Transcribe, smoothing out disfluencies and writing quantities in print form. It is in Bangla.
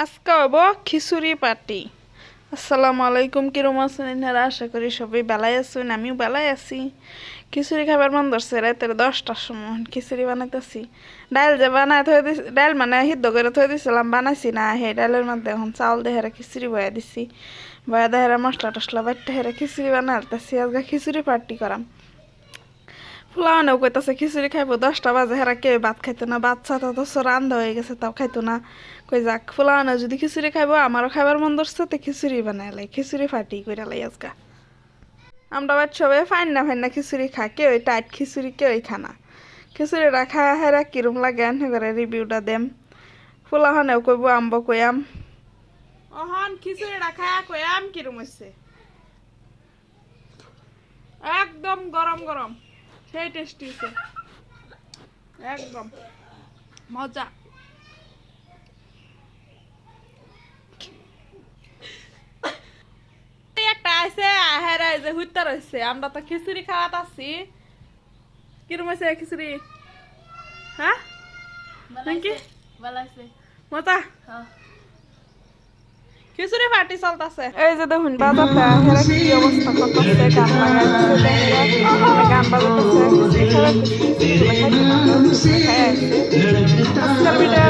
আজকে হবো খিচুড়ি পার্টি। আসসালামু আলাইকুম, কিরম আছেন এনারা? আশা করি সবাই বেলায় আছেন, আমিও বেলায় আছি। খিচুড়ি খাবার মন ধরছে, রাতের 10টার সময় খিচুড়ি বানাইতেছি। ডাল যে বানায় থয়ে দিছি, ডাল মানে সিদ্ধ করে থয়ে দিছিলাম, বানাইছি না। সেই ডালের মধ্যে এখন চাউল দেহেরা খিচুড়ি বয়া দিছি, বয়া দেহেরা মশলা টসলা বাটতে হেরা খিচুড়ি বানাইতেছি। আজকে খিচুড়ি পার্টি করাম। ফুলাওয়ানেও কইতাছে খিচুড়ি খাইবো, 10টা বাজে, হেরা কেউ ভাত খাইতো না। বাচ্চা তো রান্ধা হয়ে গেছে, তাও খাইতো না। কই যাক, ফুলাওয়ানে যদি খিচুড়ি খাইবো, আমারও খাইবার মন ধরছে, তো খিচুড়ি বানাইলাই, খিচুড়ি ফাটি করে লাই আজকা। আমরা বাচ্চা সবাই ফাইন না খিচুড়ি খা, কেউ টাইট খিচুড়ি কেউ খানা। খিচুড়িটা খায় হেরা কিরম লাগে এবারে রিভিউটা দেম। ফুলাওয়ানেও কইবো, আম্ব কইয়াম। অহন খিচুড়িটা খায়া কইয়াম কিরম হইছে। একদম গরম গরম, সেই টেস্টি হয়েছে, একদম মজা। একটা আছে হেরা যে হুইতা রয়েছে, আমরা তো খিচুড়ি খাওয়াত আছি। কিরম হয়েছে খিচুড়ি? হ্যাঁ নাকি মজা? খিচুড়ি পার্টি চলতেছে। এই যে দেখুন বাজারটা হেরা কি অবস্থা করতেছে, গান লাগাই দিছে, গান বাজাতেছে, খিচুড়ি খাওয়াইতেছে, খিচুড়ি গুলো খাইতে না, খাই আছে। আজকের ভিডিও